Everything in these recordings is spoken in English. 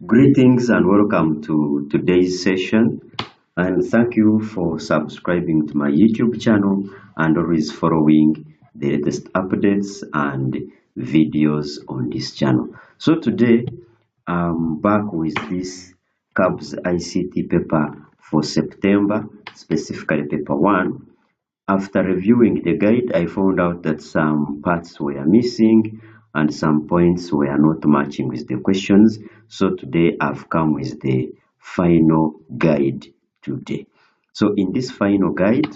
Greetings and welcome to today's session, and thank you for subscribing to my YouTube channel and always following the latest updates and videos on this channel. So today I'm back with this KABS ICT paper for September, specifically paper 1. After reviewing the guide, I found out that some parts were missing and some points were not matching with the questions. So today I've come with the final guide today. So in this final guide,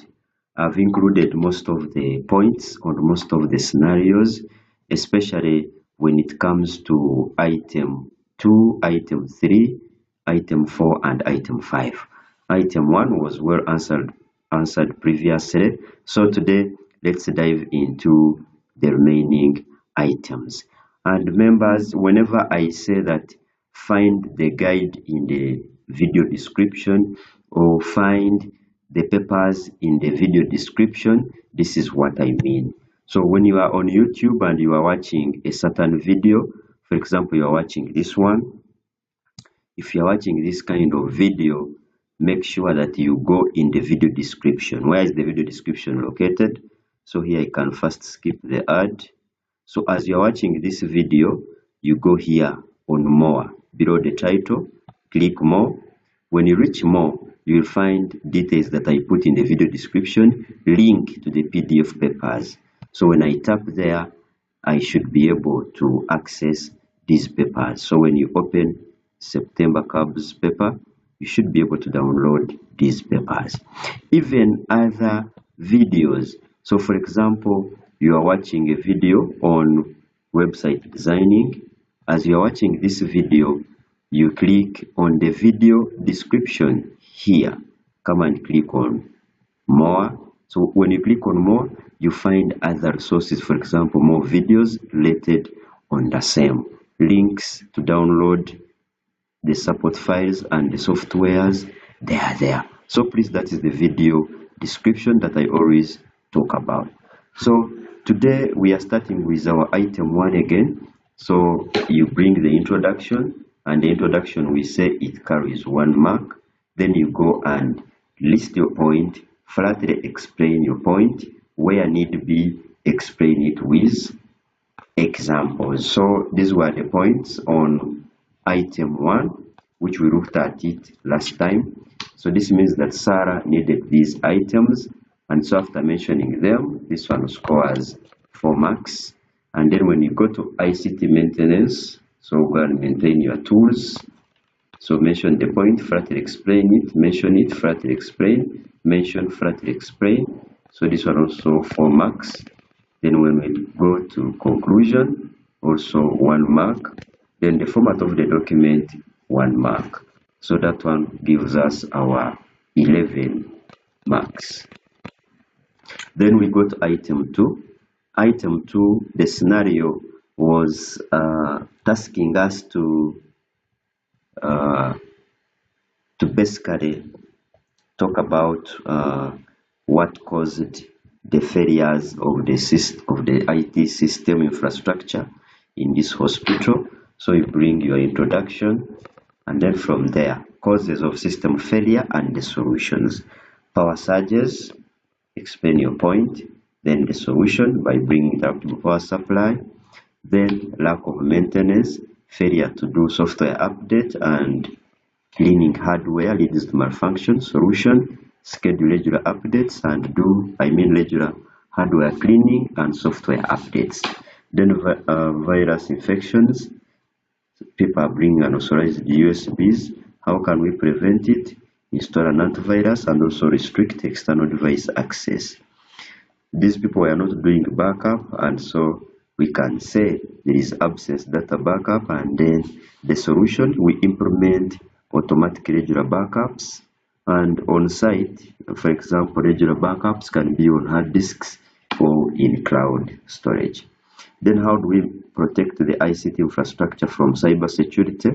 I've included most of the points on most of the scenarios, especially when it comes to item 2, item 3, item 4, and item 5. Item 1 was well answered previously. So today, let's dive into the remaining items. And members, whenever I say that find the guide in the video description or find the papers in the video description, this is what I mean. So when you are on YouTube and you are watching a certain video, for example, you are watching this one, if you are watching this kind of video, make sure that you go in the video description. Where is the video description located? So here I can first skip the ad. So as you're watching this video, you go here on more below the title, click more. When you reach more, you will find details that I put in the video description, link to the PDF papers. So when I tap there, I should be able to access these papers. So when you open September KABS paper, you should be able to download these papers. Even other videos. So for example, you are watching a video on website designing. As you are watching this video, you click on the video description here. Come and click on more. So when you click on more, you find other sources, for example, more videos related on the same. Links to download the support files and the softwares, they are there. So please, that is the video description that I always talk about. So today we are starting with our item 1 again. So you bring the introduction, and the introduction, we say it carries 1 mark. Then you go and list your point, flatly explain your point, where need be, explain it with examples. So these were the points on item 1, which we looked at it last time. So this means that Sarah needed these items, and so after mentioning them, this one scores 4 marks. And then when you go to ICT maintenance, so go and maintain your tools. So mention the point, flatly explain it, mention it, flatly explain, mention, flatly explain. So this one also 4 marks. Then when we go to conclusion, also 1 mark. Then the format of the document, 1 mark. So that one gives us our 11 marks. Then we go to item 2. Item 2, the scenario was tasking us to basically talk about what caused the failures of the IT system infrastructure in this hospital. So you bring your introduction, and then from there, causes of system failure and the solutions. Power surges, explain your point, then the solution by bringing it up to power supply, then lack of maintenance, failure to do software update and cleaning hardware leads to malfunction, solution, schedule regular updates and do regular hardware cleaning and software updates. Then virus infections, people are bringing unauthorized USBs. How can we prevent it? Install an antivirus and also restrict external device access. These people are not doing backup, and so we can say there is absence data backup. And then the solution, we implement automatic regular backups, and on site, for example, regular backups can be on hard disks or in cloud storage. Then how do we protect the ICT infrastructure from cyber security?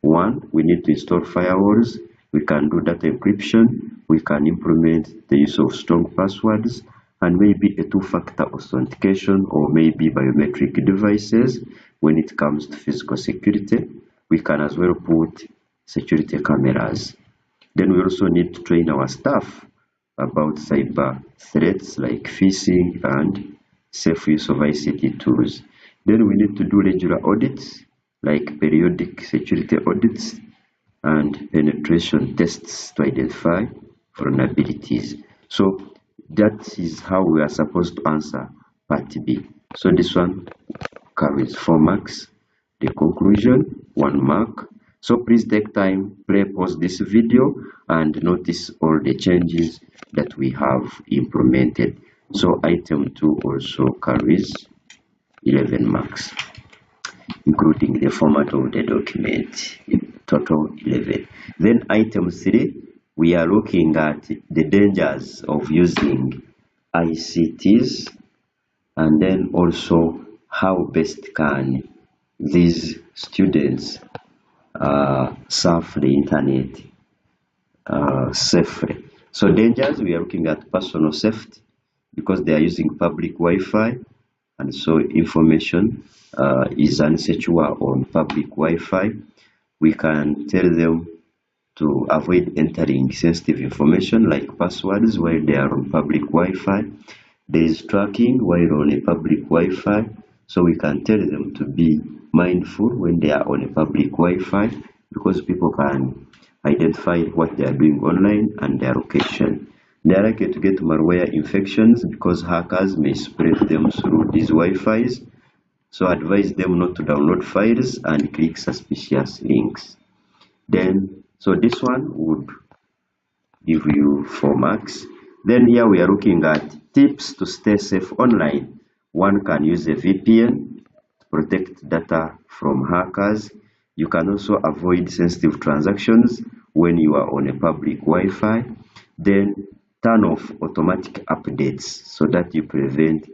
1, we need to install firewalls. We can do data encryption. We can implement the use of strong passwords and maybe a 2-factor authentication or maybe biometric devices when it comes to physical security. we can as well put security cameras. Then we also need to train our staff about cyber threats like phishing and safe use of ICT tools. Then we need to do regular audits like periodic security audits and penetration tests to identify vulnerabilities. So that is how we are supposed to answer part B. So this one carries 4 marks. The conclusion, 1 mark. So please take time, play, pause this video and notice all the changes that we have implemented. So item 2 also carries 11 marks, including the format of the document, total 11. Then item 3, we are looking at the dangers of using ICTs, and then also how best can these students surf the internet safely. So dangers, we are looking at personal safety because they are using public Wi-Fi, and so information is unsecure on public Wi-Fi. We can tell them to avoid entering sensitive information like passwords while they are on public Wi-Fi. There is tracking while on a public Wi-Fi, so we can tell them to be mindful when they are on a public Wi-Fi because people can identify what they are doing online and their location. They are likely to get malware infections because hackers may spread them through these Wi-Fis, so advise them not to download files and click suspicious links. So this one would give you 4 marks. Then here we are looking at tips to stay safe online. One can use a VPN to protect data from hackers. You can also avoid sensitive transactions when you are on a public Wi-Fi. Then turn off automatic updates so that you prevent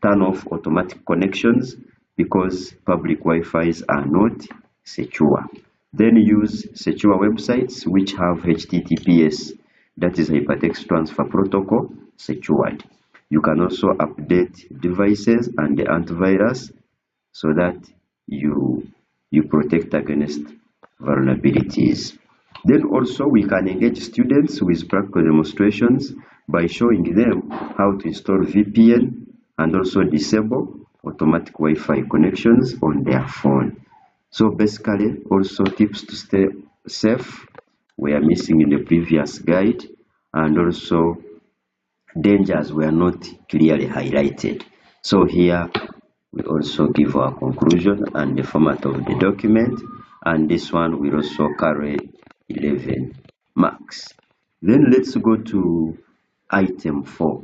turn off automatic connections because public Wi-Fis are not secure. Then use secure websites which have HTTPS, that is Hypertext Transfer Protocol, secured. You can also update devices and the antivirus so that you protect against vulnerabilities. Then also we can engage students with practical demonstrations by showing them how to install VPN and also disable automatic Wi-Fi connections on their phone. So basically also tips to stay safe were missing in the previous guide, and also dangers were not clearly highlighted. So here we also give our conclusion and the format of the document, and this one will also carry 11 marks. Then let's go to item 4,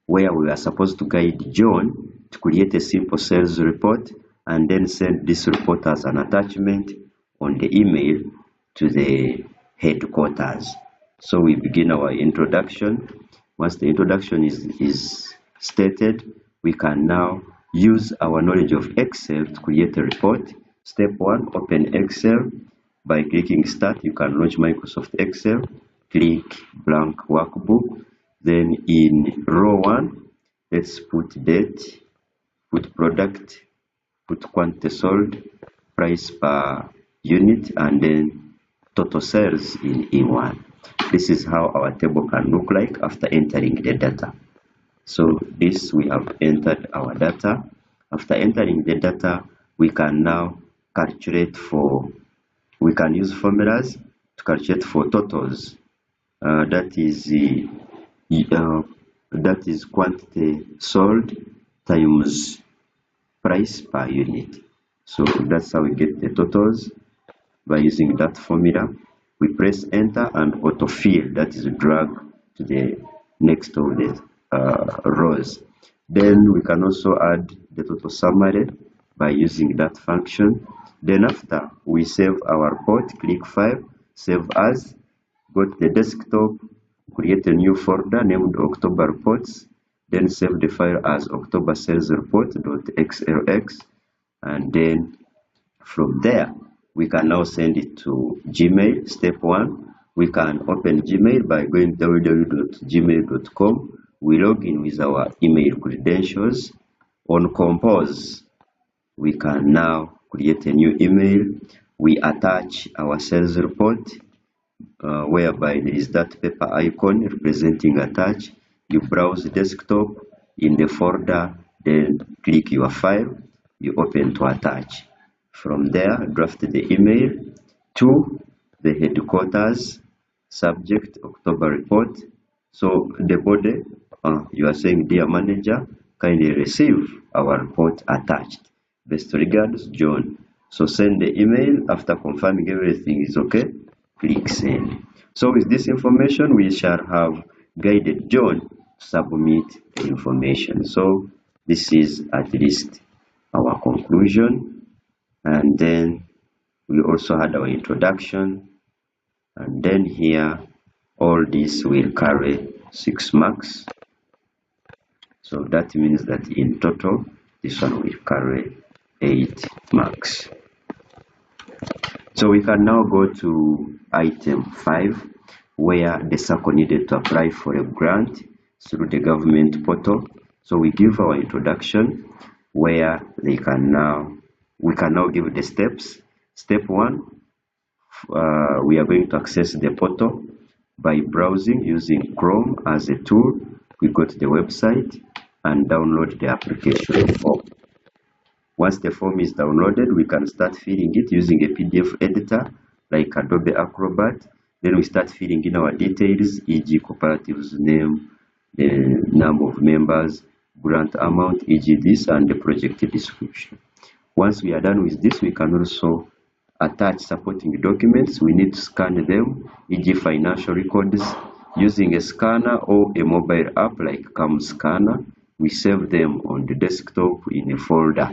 where we are supposed to guide John to create a simple sales report and then send this report as an attachment on the email to the headquarters. So we begin our introduction. Once the introduction is stated, we can now use our knowledge of Excel to create a report. Step 1, open Excel. By clicking Start, you can launch Microsoft Excel. Click Blank Workbook. Then in row 1, let's put date, put product, put quantity sold, price per unit, and then total sales in E1. This is how our table can look like after entering the data. So this, we have entered our data. After entering the data, we can now calculate we can use formulas to calculate for totals. That is quantity sold times price per unit. So that's how we get the totals by using that formula. We press enter and autofill, that is drag to the next of the rows. Then we can also add the total summary by using that function. Then after we save our report, click File, Save As, go to the desktop, create a new folder named October Reports, then save the file as October Sales Report.xlx, and then from there we can now send it to Gmail. Step 1, we can open Gmail by going www.gmail.com. We log in with our email credentials. On Compose, we can now create a new email. We attach our sales report, whereby there is that paper icon representing attach. You browse the desktop in the folder, then click your file, you open to attach. From there, draft the email to the headquarters, subject October report. So the body, you are saying, dear manager, kindly receive our report attached. Best regards, John. So send the email. After confirming everything is okay, click send. So with this information, we shall have guided John to submit the information. So this is at least our conclusion. And then we also had our introduction. And then here, all this will carry 6 marks. So that means that in total, this one will carry 8 marks. So we can now go to item 5, where the SACCO needed to apply for a grant through the government portal. So we give our introduction, where we can now give the steps. Step 1, we are going to access the portal by browsing using Chrome as a tool. We go to the website and download the application form. Once the form is downloaded, we can start filling it using a PDF editor like Adobe Acrobat. Then we start filling in our details, e.g. cooperative's name, the number of members, grant amount, e.g. this, and the project description. Once we are done with this, we can also attach supporting documents. We need to scan them, e.g. financial records, using a scanner or a mobile app like KABS scanner. We save them on the desktop in a folder.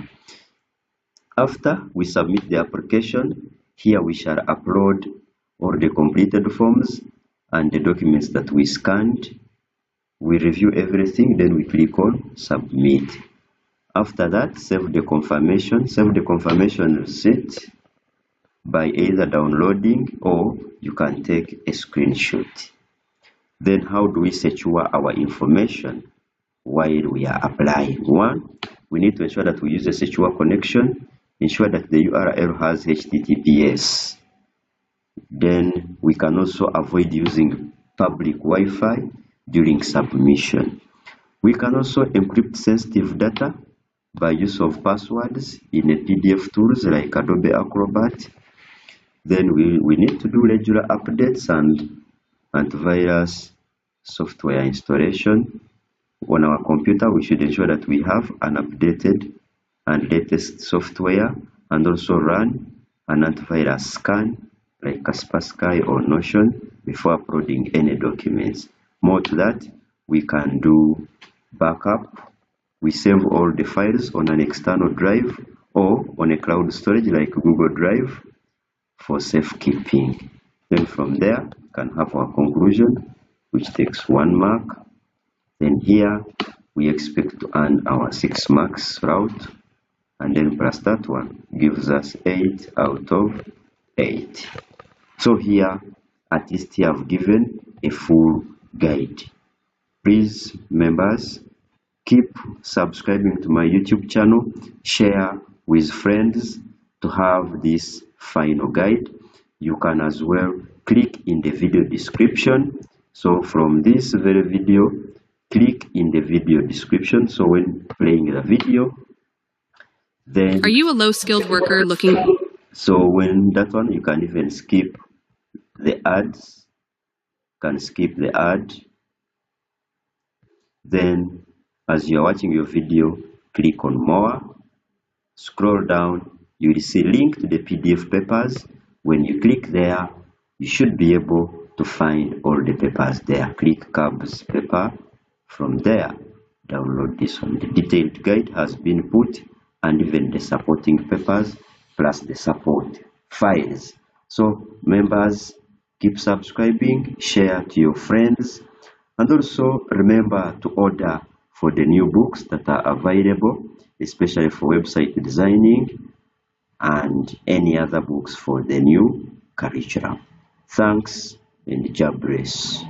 After we submit the application, here we shall upload all the completed forms and the documents that we scanned. We review everything, then we click on submit. After that, save the confirmation receipt by either downloading or you can take a screenshot. Then how do we secure our information while we are applying? 1, we need to ensure that we use a secure connection. Ensure that the URL has HTTPS. Then we can also avoid using public Wi-Fi during submission. We can also encrypt sensitive data by use of passwords in a PDF tools like Adobe Acrobat. Then we need to do regular updates and antivirus software installation. On our computer, we should ensure that we have an updated and latest software, and also run an antivirus scan like Kaspersky or Notion before uploading any documents. More to that, we can do backup. We save all the files on an external drive or on a cloud storage like Google Drive for safekeeping. Then from there, we can have our conclusion, which takes 1 mark. Then here, we expect to earn our 6 marks route. And then plus that one gives us 8 out of 8. So here, at least here I've given a full guide. Please, members, keep subscribing to my YouTube channel, share with friends to have this final guide. You can as well click in the video description. So from this very video, click in the video description. So when playing the video, then, are you a low-skilled worker looking? So when that one, you can even skip the ads. Can skip the ad. Then, as you are watching your video, click on more. Scroll down. You will see link to the PDF papers. When you click there, you should be able to find all the papers there. Click KABS paper. From there, download this one. The detailed guide has been put, and even the supporting papers plus the support files. So members, keep subscribing, share to your friends, and also remember to order for the new books that are available, especially for website designing and any other books for the new curriculum. Thanks and God bless.